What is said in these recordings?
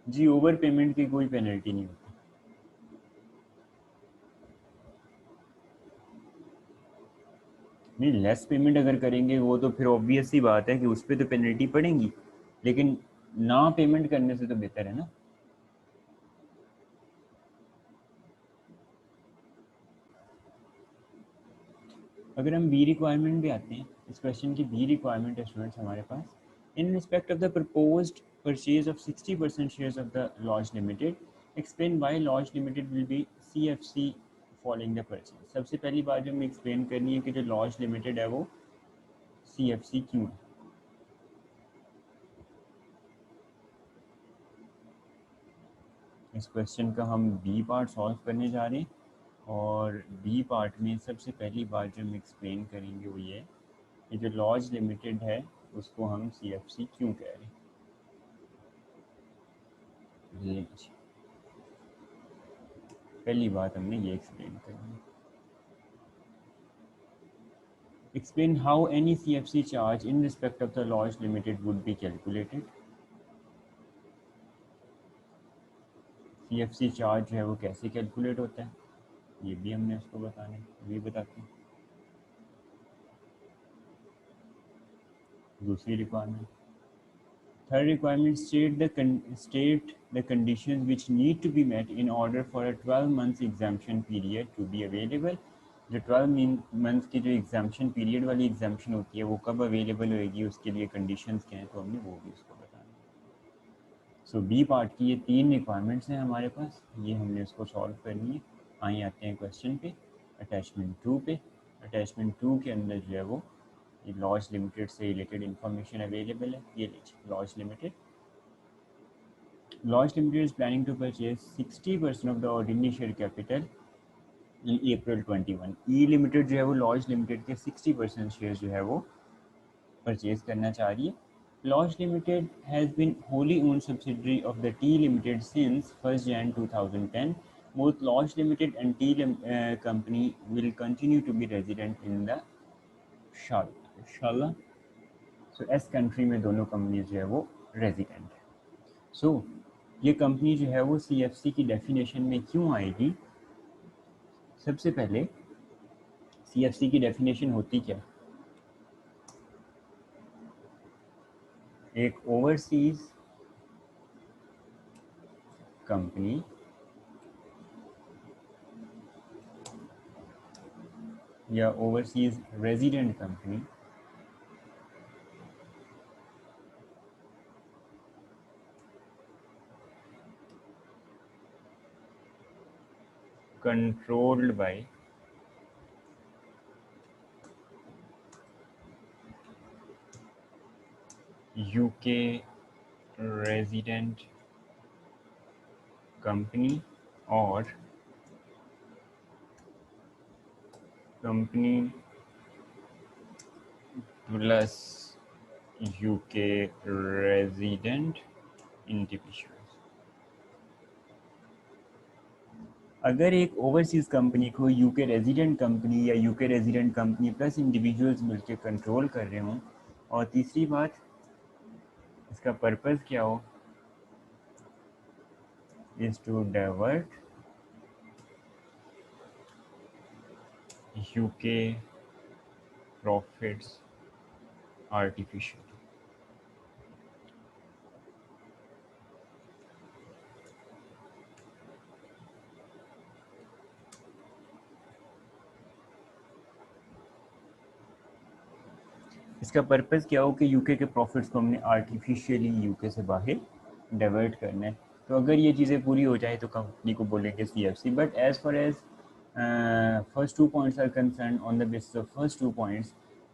जी over payment की कोई penalty नहीं होती। नहीं, लेस पेमेंट अगर करेंगे वो तो फिर ऑब्वियस सी बात है कि उस पर तो पेनल्टी पड़ेगी, लेकिन ना पेमेंट करने से तो बेहतर है ना। अगर हम बी रिक्वायरमेंट भी आते हैं, इस क्वेश्चन की बी रिक्वायरमेंट है स्टूडेंट्स हमारे पास, in respect of the proposed purchase of 60% shares of the Lodge Limited, explain why Lodge Limited will be CFC following the purchase. सबसे पहली बात जो हमें एक्सप्लेन करनी है कि जो लॉज लिमिटेड है वो सीएफसी क्यों है। इस क्वेश्चन का हम बी पार्ट सॉल्व करने जा रहे हैं, और बी पार्ट में सबसे पहली बात जो हम एक्सप्लेन करेंगे वो ये कि जो लॉज लिमिटेड है उसको हम सीएफसी क्यों कह रहे हैं। पहली बात हमने ये एक्सप्लेन करनी है। Explain how any CFC charge in respect of the Lodge Limited would be calculated. CFC charge जो है वो कैसे कैलकुलेट होता है, ये भी हमने उसको बताना है, ये बताते हैं। दूसरी requirement, third requirement, state the conditions which need to be met in order for a 12 months exemption period to be available। जो 12 मंथ की जो एग्जाम्शन पीरियड वाली एग्जाम्शन होती है वो कब अवेलेबल होएगी, उसके लिए कंडीशंस क्या हैं, तो हमने वो भी उसको बताना है। सो बी पार्ट की ये तीन रिक्वायरमेंट्स हैं हमारे पास, ये हमने उसको सॉल्व करनी है। आइए आते हैं क्वेश्चन पे, अटैचमेंट 2 पे। अटैचमेंट 2 के अंदर जो है वो लॉज लिमिटेड से रिलेटेड इंफॉर्मेशन अवेलेबल है। ये लीजिए, Lodge Limited is planning to purchase 60% of the ordinary share capital in April 21। E limited जो है वो लॉज लिमिटेड के 60% शेयर जो है वो परचेज करना चाह रही है। Lodge Limited has been wholly owned subsidiary of the T Limited since 1st Jan 2010। Both Lodge Limited and T company will continue to be resident in the शाला। सो S country में दोनों कंपनी जो है वो रेजिडेंट है। सो ये company जो है वो सीएफसी की डेफिनेशन में क्यों आएगी। सबसे पहले सीएफसी की डेफिनेशन होती क्या, एक ओवरसीज कंपनी या overseas resident company controlled by UK resident company और company plus UK resident individuals. अगर एक ओवरसीज कंपनी को यूके रेजिडेंट कंपनी या UK resident company plus individuals मिलकर कंट्रोल कर रहे हों, और तीसरी बात इसका पर्पस क्या हो, is to divert UK profits artificial. इसका पर्पस क्या हो कि यूके के प्रॉफिट्स को हमने आर्टिफिशियली यूके से बाहर डाइवर्ट करना है। तो अगर ये चीज़ें पूरी हो जाए तो कंपनी को बोलेंगे CFC. But as far as first two points are concern, on the basis of first two points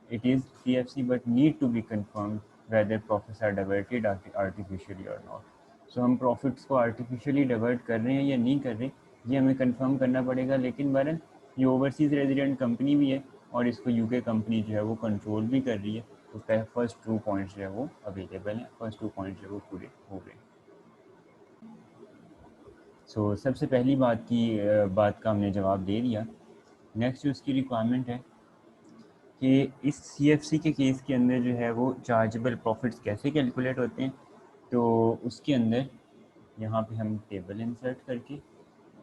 it is CFC, but need to be confirm whether profits are diverted artificially और not. So हम profits को artificially divert कर रहे हैं या नहीं कर रहे, ये हमें कंफर्म करना पड़ेगा। लेकिन बहरहाल ये ओवरसीज़ रेजिडेंट कंपनी भी है और इसको यूके कंपनी जो है वो कंट्रोल भी कर रही है। तो फर्स्ट टू पॉइंट्स जो है वो अवेलेबल हैं, फर्स्ट टू पॉइंट्स जो है वो पूरे हो गए। सो सबसे पहली बात का हमने जवाब दे दिया। नेक्स्ट जो उसकी रिक्वायरमेंट है कि इस सीएफसी के केस के अंदर जो है वो चार्जेबल प्रॉफिट्स कैसे कैलकुलेट होते हैं। तो उसके अंदर यहाँ पे हम टेबल इंसर्ट करके,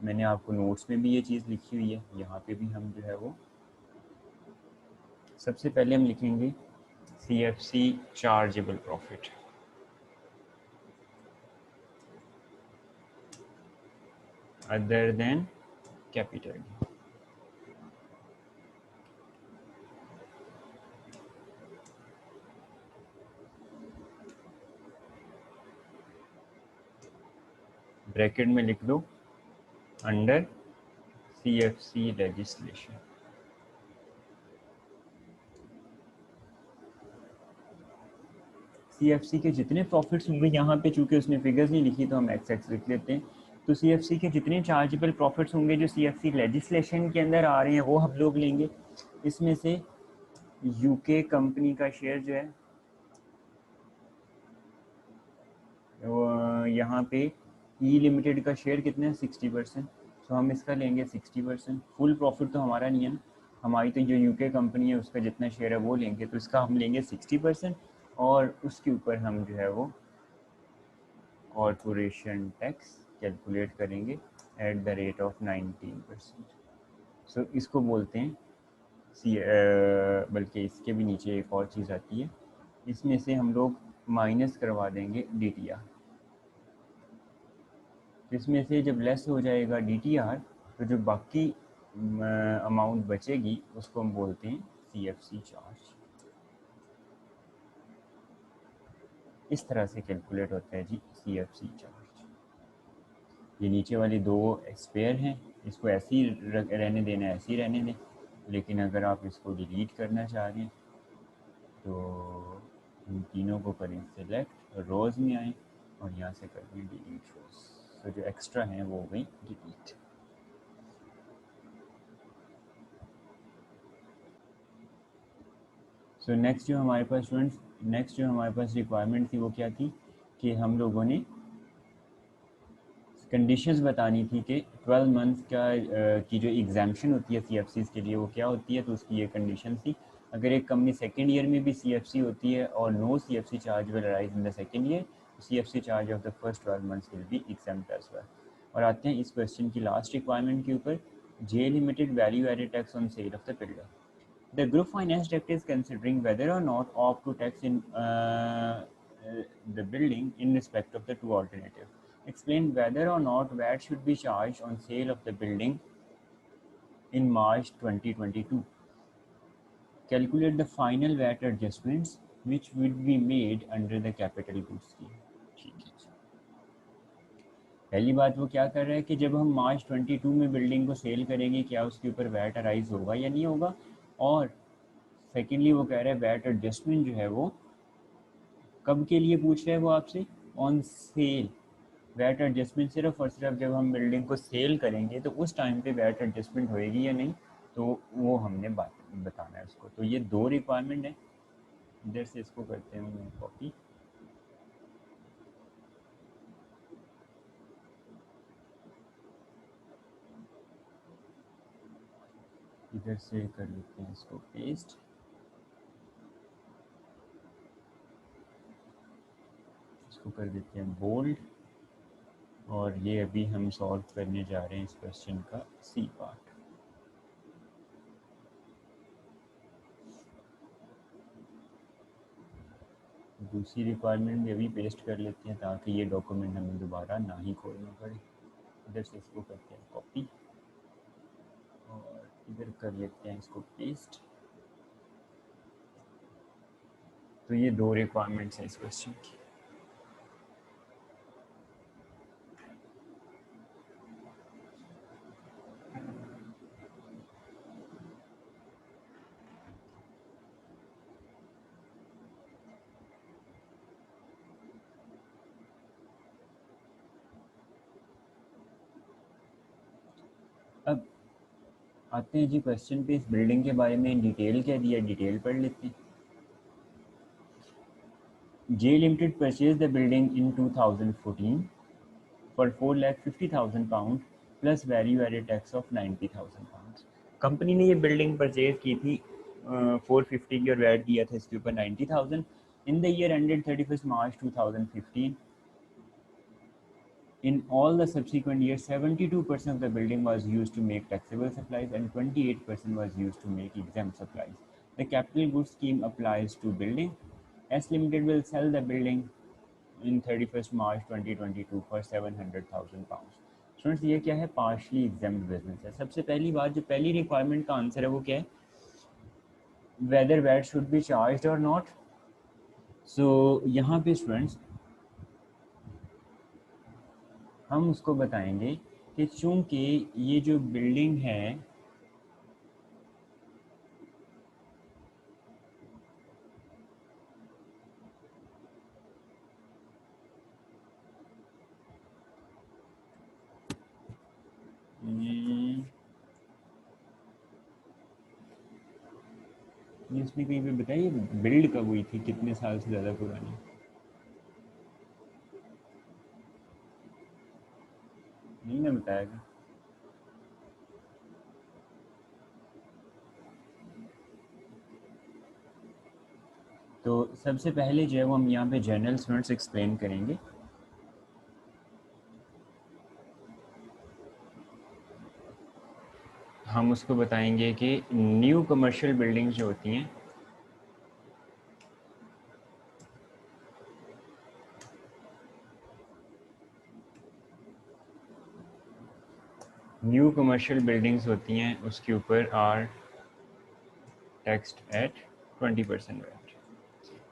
मैंने आपको नोट्स में भी ये चीज़ लिखी हुई है, यहाँ पे भी हम जो है वो सबसे पहले हम लिखेंगे CFC chargeable profit. Other than capital. Bracket में लिख दो अंडर CFC लेजिस्लेशन। CFC के जितने प्रॉफिट्स होंगे, यहाँ पे चूंकि उसने फिगर्स नहीं लिखी तो हम एक्स लिख लेते हैं, तो CFC के जितने चार्जेबल प्रॉफिट्स होंगे जो CFC लेजिस्लेशन के अंदर आ रहे हैं वो हम लोग लेंगे। इसमें से यूके कंपनी का शेयर जो है वो यहाँ पे ई लिमिटेड का शेयर कितना है 60%, तो हम इसका लेंगे 60%। फुल प्रॉफिट तो हमारा नहीं है ना, हमारी तो जो यूके कंपनी है उसका जितना शेयर है वो लेंगे, तो इसका हम लेंगे 60% और उसके ऊपर हम जो है वो कॉरपोरेशन टैक्स कैलकुलेट करेंगे एट द रेट ऑफ 19%। सो इसको बोलते हैं बल्कि इसके भी नीचे एक और चीज़ आती है, इसमें से हम लोग माइनस करवा देंगे DTR। इसमें से जब लेस हो जाएगा DTR तो जो बाकी अमाउंट बचेगी उसको हम बोलते हैं CFC चार्ज। इस तरह से कैलकुलेट होता है जी CFC चार्ज। ये नीचे वाली दो स्पेयर हैं, इसको ऐसे ही रहने देना है, ऐसे ही रहने दें, लेकिन अगर आप इसको डिलीट करना चाह रहे हैं तो इन तीनों को करें सेलेक्ट, रोज़ में आएँ और यहाँ से करें डिलीट रोज़, तो जो एक्स्ट्रा हैं वो हो गई डिलीट। सो नेक्स्ट जो हमारे पास स्टूडेंट्स, नेक्स्ट जो हमारे पास रिक्वायरमेंट थी वो क्या थी कि हम लोगों ने कंडीशंस बतानी थी कि 12 मंथ का की जो एग्जाम्शन होती है CFCs के लिए वो क्या होती है, तो उसकी ये कंडीशन थी। अगर एक कंपनी सेकेंड ईयर में भी CFC होती है और no CFC charge will arise in the second year, CFC charge of the first 12 months will be exempt as well. और आते हैं इस क्वेश्चन की लास्ट रिक्वायरमेंट के ऊपर, J limited value added tax on sale of the builder. The group finance director is considering whether or not opt to tax in the building in respect of the two alternatives. Explain whether or not VAT should be charged on sale of the building in March 2022. Calculate the final VAT adjustments which would be made under the capital goods scheme. ठीक है, पहली बात वो क्या कर रहा है कि जब हम मार्च 22 में बिल्डिंग को सेल करेंगे क्या उसके ऊपर वैट अराइज होगा या नहीं होगा, और सेकेंडली वो कह रहा है वैट एडजस्टमेंट जो है वो कब के लिए पूछ रहा है वो आपसे, ऑन सेल। वैट एडजस्टमेंट सिर्फ और सिर्फ जब हम बिल्डिंग को सेल करेंगे तो उस टाइम पे वैट एडजस्टमेंट होएगी या नहीं, तो वो हमने बताना है उसको। तो ये दो रिक्वायरमेंट है, इधर से इसको करते हैं कॉपी, इधर से कर लेते हैं इसको पेस्ट, इसको कर देते हैं बोल्ड, और ये अभी हम सॉल्व करने जा रहे हैं इस क्वेश्चन का सी पार्ट। दूसरी रिक्वायरमेंट भी अभी पेस्ट कर लेते हैं ताकि ये डॉक्यूमेंट हमें दोबारा ना ही खोलना पड़े। इधर से इसको करते हैं कॉपी और इधर कर लेते हैं इसको पेस्ट। तो ये दो रिक्वायरमेंट्स हैं इस क्वेश्चन की। अब आते हैं जी क्वेश्चन पे, इस बिल्डिंग के बारे में डिटेल क्या दिया, डिटेल पढ़ लेते हैं। J Limited purchased the building in 2014 for £450,000 plus value added tax of £90,000। Company ने ये बिल्डिंग परचेज की थी 450 की और वैट दिया था इसके ऊपर 90,000। In the year ended 31 March 2015 In all the subsequent years, 72% of the building was used to make taxable supplies and 28% was used to make exempt supplies. The capital goods scheme applies to building. S Limited will sell the building in 31st March 2022 for 700,000 pounds. Students ये क्या है? Partially examined business है. सबसे पहली बात, जो पहली requirement का आंसर है वो क्या है? Whether VAT should be charge और नॉट. सो यहाँ पे स्टूडेंट्स हम उसको बताएंगे कि चूंकि ये जो बिल्डिंग है इसमें कहीं पे बताइए बिल्ड कब हुई थी, कितने साल से ज़्यादा पुरानी? नहीं ना बताया. तो सबसे पहले जो है वो हम यहाँ पे जनरल स्टूडेंट्स एक्सप्लेन करेंगे. हम उसको बताएंगे कि न्यू कमर्शियल बिल्डिंग्स जो होती हैं न्यू कमर्शियल बिल्डिंग्स होती हैं उसके ऊपर आर टैक्स्ड एट 20% वैट.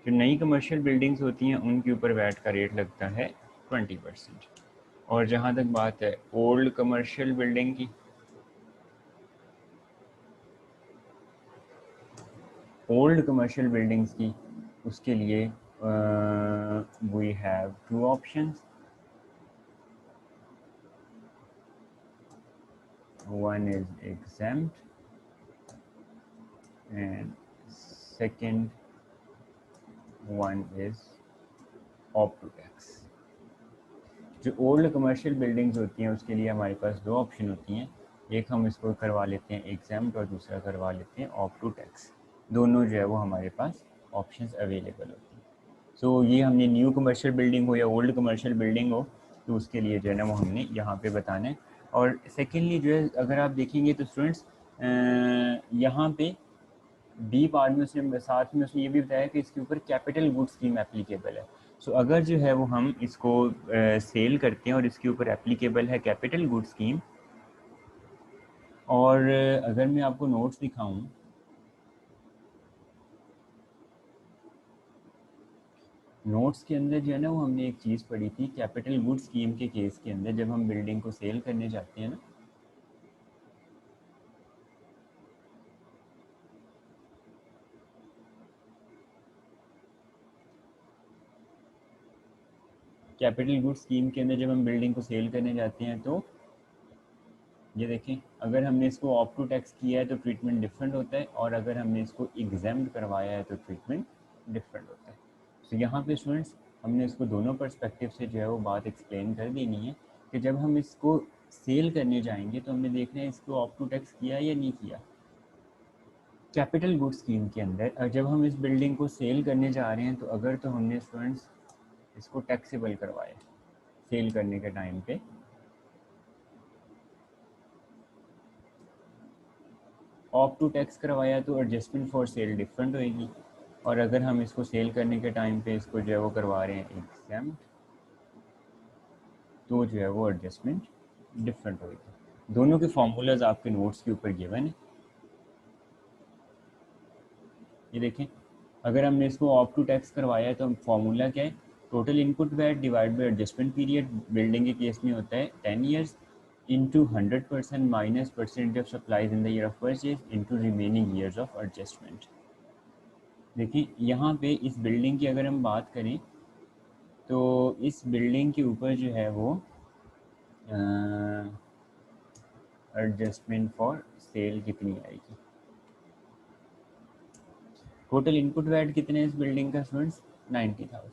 जो नई कमर्शियल बिल्डिंग्स होती हैं उनके ऊपर वैट का रेट लगता है 20%. और जहाँ तक बात है ओल्ड कमर्शियल बिल्डिंग की, ओल्ड कमर्शियल बिल्डिंग्स की, उसके लिए we have two options. One is exempt and second one is opt to tax. जो ओल्ड कमर्शियल बिल्डिंग्स होती हैं उसके लिए हमारे पास दो ऑप्शन होती हैं. एक हम इसको करवा लेते हैं एग्जाम्प्ट और दूसरा करवा लेते हैं ऑप्ट टू टैक्स. दोनों जो है वो हमारे पास ऑप्शंस अवेलेबल होती हैं. सो ये हमने न्यू कमर्शियल बिल्डिंग हो या ओल्ड कमर्शियल बिल्डिंग हो तो उसके लिए जो है ना वो हमने यहाँ पे बताना है. और सेकेंडली जो है अगर आप देखेंगे तो स्टूडेंट्स यहाँ पे बी पार्ट में उसने साथ में उसने ये भी बताया कि इसके ऊपर कैपिटल गुड स्कीम एप्लीकेबल है. सो अगर जो है वो हम इसको सेल करते हैं और इसके ऊपर एप्लीकेबल है कैपिटल गुड स्कीम, और अगर मैं आपको नोट्स दिखाऊं, नोट्स के अंदर जो है ना वो हमने एक चीज़ पढ़ी थी कैपिटल गुड स्कीम के केस के अंदर जब हम बिल्डिंग को सेल करने जाते हैं ना, कैपिटल गुड स्कीम के अंदर जब हम बिल्डिंग को सेल करने जाते हैं तो ये देखें अगर हमने इसको ऑप्ट टू टैक्स किया है तो ट्रीटमेंट डिफरेंट होता है और अगर हमने इसको एग्जाम्प्ट करवाया है तो ट्रीटमेंट डिफरेंट होता है. तो यहाँ पे स्टूडेंट्स हमने इसको दोनों पर्सपेक्टिव से जो है वो बात एक्सप्लेन कर देनी है कि जब हम इसको सेल करने जाएंगे तो हमने देखना है इसको ऑप्ट टू टैक्स किया या नहीं किया. कैपिटल गुड स्कीम के अंदर जब हम इस बिल्डिंग को सेल करने जा रहे हैं तो अगर तो हमने स्टूडेंट्स इसको टैक्सेबल करवाया सेल करने के टाइम पे, ऑप्ट टू टैक्स करवाया तो एडजस्टमेंट फॉर सेल डिफरेंट होएगी. और अगर हम इसको सेल करने के टाइम पे इसको जो है वो करवा रहे हैं एग्जाम्प्ट तो जो है वो एडजस्टमेंट डिफरेंट होगी. दोनों के फार्मूलाज आपके नोट्स के ऊपर गिवन है. ये देखें अगर हमने इसको ऑप्ट टू टैक्स करवाया है तो फार्मूला क्या है? Total input VAT divide by adjustment period. Building के केस में होता है 10 years into 100% minus percentage of supplies in the year of purchase into remaining years of adjustment. देखिए यहाँ पे इस बिल्डिंग की अगर हम बात करें तो इस बिल्डिंग के ऊपर जो है वो एडजस्टमेंट फॉर सेल कितनी आएगी. टोटल इनपुट वैट कितने इस बिल्डिंग का स्टूडेंट्स? 90,000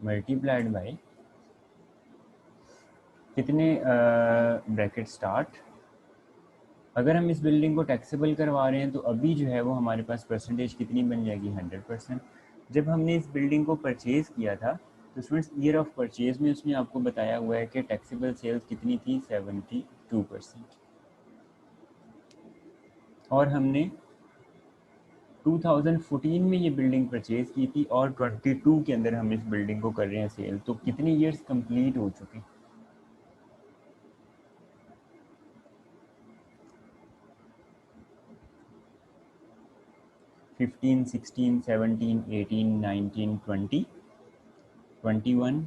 मल्टीप्लाइड बाय कितने ब्रैकेट स्टार्ट. अगर हम इस बिल्डिंग को टैक्सेबल करवा रहे हैं तो अभी जो है वो हमारे पास परसेंटेज कितनी बन जाएगी? 100%. जब हमने इस बिल्डिंग को परचेज़ किया था तो स्टूडेंट्स ईयर ऑफ परचेज में उसने आपको बताया हुआ है कि टैक्सेबल सेल्स कितनी थी 72%। और हमने 2014 में ये बिल्डिंग परचेज की थी और 22 के अंदर हम इस बिल्डिंग को कर रहे हैं सेल। तो कितने ईयर्स कंप्लीट हो चुके? 15, 16, 17, 18, 19, 20, 21,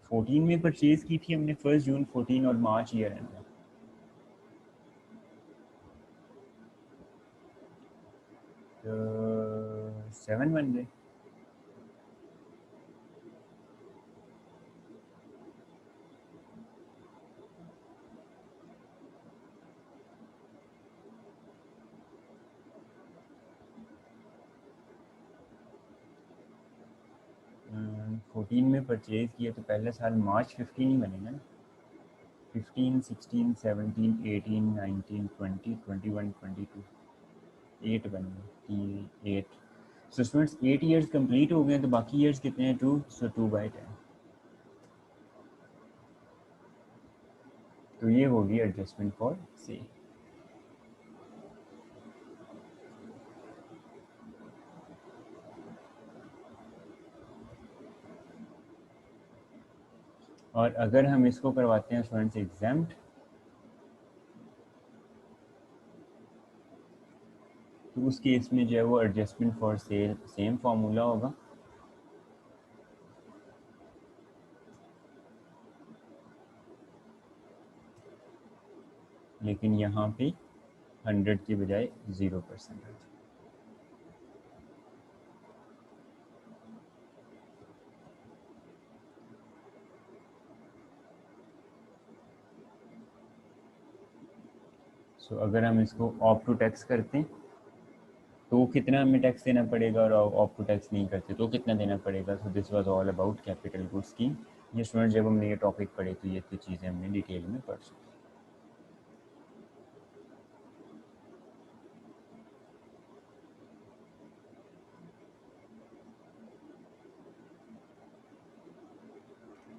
14 में परचेज की थी हमने 1 जून 14 और मार्च ईयर एंड में। तो 7 बन गए। फोर्टीन में परचेज किया तो पहले साल मार्च 15 ही बनेगा ना। 15, 16, 17, 18, 19, 20, 21, 22, 8 बन गए। 8। सो स्टूडेंट्स 8 ईयर्स कंप्लीट हो गए तो बाकी ईयर्स कितने हैं? 2। सो 2/10। तो ये होगी एडजस्टमेंट फॉर सेल। और अगर हम इसको करवाते हैं स्टूडेंट्स एग्जाम्प्ट, तो उस केस में जो है वो adjustment for sale same formula होगा। लेकिन यहाँ पे 100 की बजाय 0% है। सो अगर हम इसको ऑफ टू टैक्स करते हैं तो कितना हमें टैक्स देना पड़ेगा, और ऑफ टू टैक्स नहीं करते तो कितना देना पड़ेगा। So this was all about capital goods scheme. ये स्टूडेंट जब हमने ये टॉपिक पढ़े तो ये तो चीज़ें हमने डिटेल में पढ़ चुकी।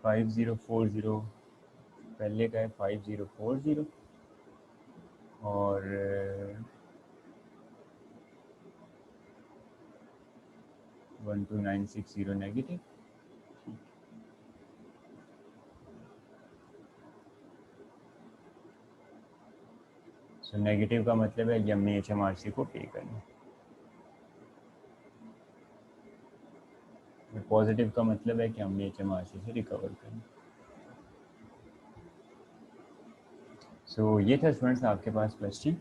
5040 पहले का है 5040 और 12960 नेगेटिव। सो नेगेटिव का मतलब है कि हमने HMRC को पे करना। पॉजिटिव का मतलब है कि हमने HMRC से रिकवर करना। सो ये था स्टूडेंट्स आपके पास क्वेश्चन।